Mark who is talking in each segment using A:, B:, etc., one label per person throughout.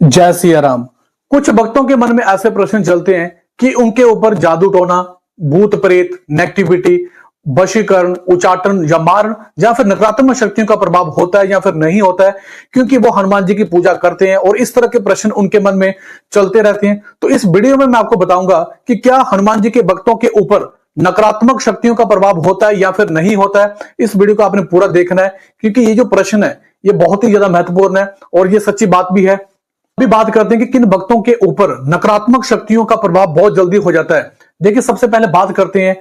A: जय सिया राम। कुछ भक्तों के मन में ऐसे प्रश्न चलते हैं कि उनके ऊपर जादू टोना, भूत प्रेत, नेगेटिविटी, वशीकरण, उचाटन या मारण या फिर नकारात्मक शक्तियों का प्रभाव होता है या फिर नहीं होता है, क्योंकि वो हनुमान जी की पूजा करते हैं और इस तरह के प्रश्न उनके मन में चलते रहते हैं। तो इस वीडियो में मैं आपको बताऊंगा कि क्या हनुमान जी के भक्तों के ऊपर नकारात्मक शक्तियों का प्रभाव होता है या फिर नहीं होता है। इस वीडियो को आपने पूरा देखना है, क्योंकि ये जो प्रश्न है ये बहुत ही ज्यादा महत्वपूर्ण है और ये सच्ची बात भी है। अभी बात करते हैं कि किन भक्तों के ऊपर नकारात्मक शक्तियों का प्रभाव बहुत जल्दी हो जाता है। देखिए, सबसे पहले बात करते हैं,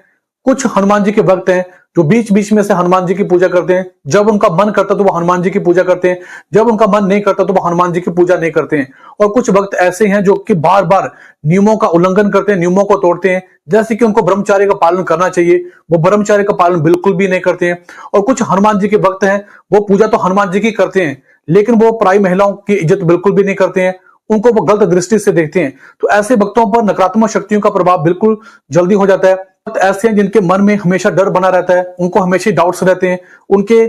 A: कुछ हनुमान जी के भक्त हैं जो बीच बीच में से हनुमान जी की पूजा करते हैं। जब उनका मन करता तो वो हनुमान जी की पूजा करते हैं, जब उनका मन नहीं करता तो वो हनुमान जी की पूजा नहीं करते हैं। और कुछ भक्त ऐसे हैं जो कि बार बार नियमों का उल्लंघन करते हैं, नियमों को तोड़ते हैं। जैसे कि उनको ब्रह्मचर्य का पालन करना चाहिए, वो ब्रह्मचर्य का पालन बिल्कुल भी नहीं करते हैं। और कुछ हनुमान जी के भक्त हैं, वो पूजा तो हनुमान जी की करते हैं, लेकिन वो पराई महिलाओं की इज्जत बिल्कुल भी नहीं करते हैं, उनको वो गलत दृष्टि से देखते हैं। तो ऐसे भक्तों पर नकारात्मक शक्तियों का प्रभाव बिल्कुल जल्दी हो जाता है। भक्त ऐसे हैं जिनके मन में हमेशा डर बना रहता है, उनको हमेशा डाउट्स रहते हैं, उनके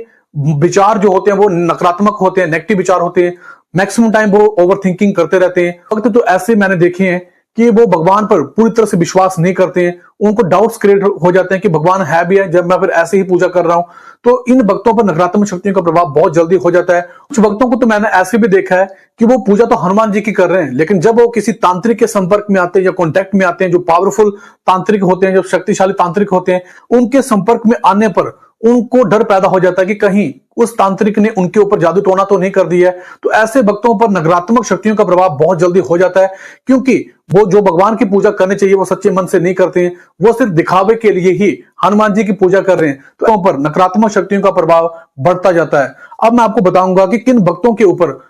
A: विचार जो होते हैं वो नकारात्मक होते हैं, नेगेटिव विचार होते हैं। मैक्सिमम टाइम वो ओवर थिंकिंग करते रहते हैं। भक्त तो ऐसे मैंने देखे हैं कि वो भगवान पर पूरी तरह से विश्वास नहीं करते हैं, उनको डाउट्स क्रिएट हो जाते हैं कि भगवान है भी है जब मैं फिर ऐसे ही पूजा कर रहा हूं। तो इन भक्तों पर नकारात्मक शक्तियों का प्रभाव बहुत जल्दी हो जाता है। कुछ भक्तों को तो मैंने ऐसे भी देखा है कि वो पूजा तो हनुमान जी की कर रहे हैं, लेकिन जब वो किसी तांत्रिक के संपर्क में आते हैं या कॉन्टेक्ट में आते हैं, जो पावरफुल तांत्रिक होते हैं, जो शक्तिशाली तांत्रिक होते हैं, उनके संपर्क में आने पर उनको डर पैदा हो जाता है कि कहीं उस तांत्रिक ने उनके ऊपर जादू टोना तो नहीं कर दिया है। तो ऐसे भक्तों पर नकारात्मक शक्तियों का प्रभाव बहुत जल्दी हो जाता है, क्योंकि वो जो भगवान की पूजा करनी चाहिए वो सच्चे मन से नहीं करते हैं, वो सिर्फ दिखावे के लिए ही हनुमान जी की पूजा कर रहे हैं। तो उन पर नकारात्मक शक्तियों का प्रभाव बढ़ता जाता है। अब मैं आपको बताऊंगा कि किन भक्तों के ऊपर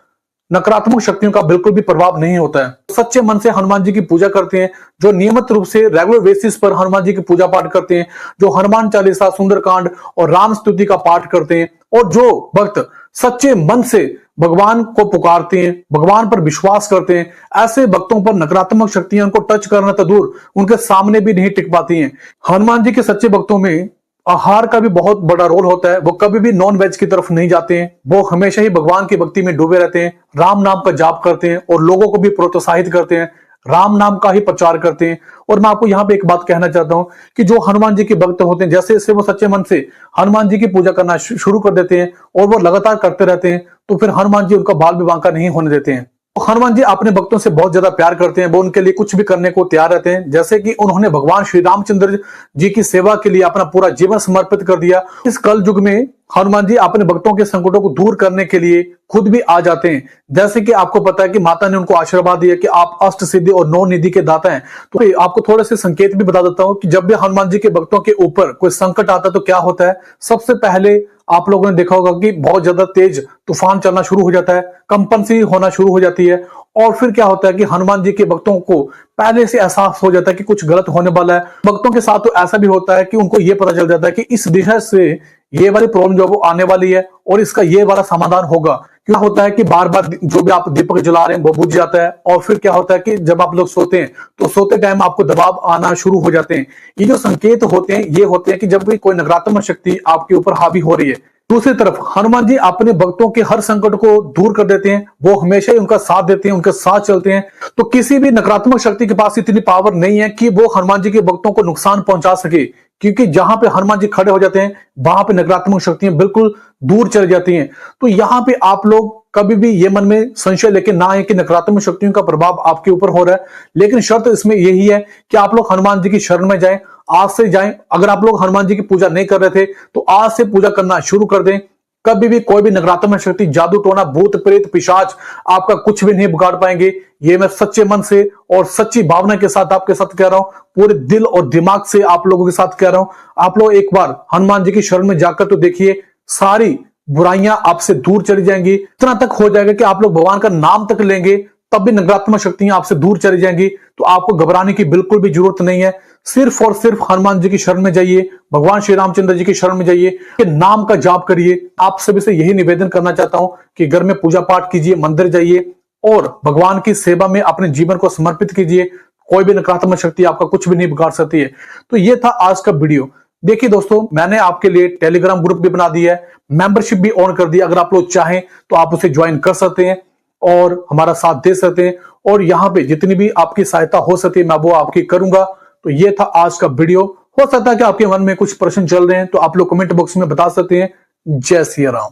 A: नकारात्मक शक्तियों का बिल्कुल भी प्रभाव नहीं होता है। सच्चे मन से हनुमान जी की पूजा करते हैं, जो नियमित रूप से रेगुलर बेसिस पर हनुमान जी की पूजा पाठ करते हैं, जो हनुमान चालीसा, सुंदरकांड और राम स्तुति का पाठ करते हैं, और जो भक्त सच्चे मन से भगवान को पुकारते हैं, भगवान पर विश्वास करते हैं, ऐसे भक्तों पर नकारात्मक शक्तियां उनको टच करना तो दूर, उनके सामने भी नहीं टिक पाती हैं। हनुमान जी के सच्चे भक्तों में आहार का भी बहुत बड़ा रोल होता है। वो कभी भी नॉन वेज की तरफ नहीं जाते हैं, वो हमेशा ही भगवान की भक्ति में डूबे रहते हैं, राम नाम का जाप करते हैं और लोगों को भी प्रोत्साहित करते हैं, राम नाम का ही प्रचार करते हैं। और मैं आपको यहाँ पे एक बात कहना चाहता हूं कि जो हनुमान जी के भक्त होते हैं, जैसे जैसे वो सच्चे मन से हनुमान जी की पूजा करना शुरू कर देते हैं और वो लगातार करते रहते हैं, तो फिर हनुमान जी उनका बाल विवाह का नहीं होने देते हैं। हनुमान जी अपने भक्तों से बहुत ज्यादा प्यार करते हैं, वो उनके लिए कुछ भी करने को तैयार रहते हैं। जैसे कि उन्होंने भगवान श्री रामचंद्र जी की सेवा के लिए अपना पूरा जीवन समर्पित कर दिया। इस कल युग में हनुमान जी अपने भक्तों के संकटों को दूर करने के लिए खुद भी आ जाते हैं। जैसे कि आपको पता है कि माता ने उनको आशीर्वाद दिया कि आप अष्ट सिद्धि और नौ निधि के दाता हैं। तो आपको थोड़े से संकेत भी बता देता हूं कि जब भी हनुमान जी के भक्तों के ऊपर कोई संकट आता है तो क्या होता है। सबसे पहले आप लोगों ने देखा होगा कि बहुत ज्यादा तेज तूफान चलना शुरू हो जाता है, कंपन सी होना शुरू हो जाती है, और फिर क्या होता है कि हनुमान जी के भक्तों को पहले से एहसास हो जाता है कि कुछ गलत होने वाला है। भक्तों के साथ तो ऐसा भी होता है कि उनको ये पता चल जाता है कि इस दिशा से ये वाली प्रॉब्लम जो वो आने वाली है और इसका ये वाला समाधान होगा। क्या होता है कि बार बार जो भी आप दीपक जला रहे हैं वो बुझ जाता है, और फिर क्या होता है कि जब आप लोग सोते हैं तो सोते टाइम आपको दबाव आना शुरू हो जाते हैं। ये जो संकेत होते हैं ये होते हैं कि जब भी कोई नकारात्मक शक्ति आपके ऊपर हावी हो रही है। दूसरी तरफ हनुमान जी अपने भक्तों के हर संकट को दूर कर देते हैं, वो हमेशा ही उनका साथ देते हैं, उनके साथ चलते हैं। तो किसी भी नकारात्मक शक्ति के पास इतनी पावर नहीं है कि वो हनुमान जी के भक्तों को नुकसान पहुंचा सके, क्योंकि जहां पे हनुमान जी खड़े हो जाते हैं वहां पे नकारात्मक शक्तियां बिल्कुल दूर चली जाती हैं। तो यहाँ पे आप लोग कभी भी ये मन में संशय लेके ना आए कि नकारात्मक शक्तियों का प्रभाव आपके ऊपर हो रहा है, लेकिन शर्त इसमें यही है कि आप लोग हनुमान जी की शरण में जाएं, आज से जाएं। अगर आप लोग हनुमान जी की पूजा नहीं कर रहे थे तो आज से पूजा करना शुरू कर दें। कभी भी कोई भी नकारात्मक शक्ति, जादू टोना, भूत प्रेत, पिशाच आपका कुछ भी नहीं बिगाड़ पाएंगे। ये मैं सच्चे मन से और सच्ची भावना के साथ आपके साथ कह रहा हूं, पूरे दिल और दिमाग से आप लोगों के साथ कह रहा हूं। आप लोग एक बार हनुमान जी की शरण में जाकर तो देखिए, सारी बुराइयां आपसे दूर चली जाएंगी। इतना तक हो जाएगा कि आप लोग भगवान का नाम तक लेंगे तब भी नकारात्मक शक्तियां आपसे दूर चली जाएंगी। तो आपको घबराने की बिल्कुल भी जरूरत नहीं है। सिर्फ और सिर्फ हनुमान जी की शरण में जाइए, भगवान श्री रामचंद्र जी की शरण में जाइए, कि नाम का जाप करिए। आप सभी से यही निवेदन करना चाहता हूं कि घर में पूजा पाठ कीजिए, मंदिर जाइए और भगवान की सेवा में अपने जीवन को समर्पित कीजिए। कोई भी नकारात्मक शक्ति आपका कुछ भी नहीं बिगाड़ सकती है। तो ये था आज का वीडियो। देखिए दोस्तों, मैंने आपके लिए टेलीग्राम ग्रुप भी बना दिया है, मेंबरशिप भी ऑन कर दी। अगर आप लोग चाहें तो आप उसे ज्वाइन कर सकते हैं। और हमारा साथ दे सकते हैं, और यहाँ पे जितनी भी आपकी सहायता हो सकती है मैं वो आपकी करूंगा। तो ये था आज का वीडियो। हो सकता है कि आपके मन में कुछ प्रश्न चल रहे हैं, तो आप लोग कमेंट बॉक्स में बता सकते हैं। जय सिया राम।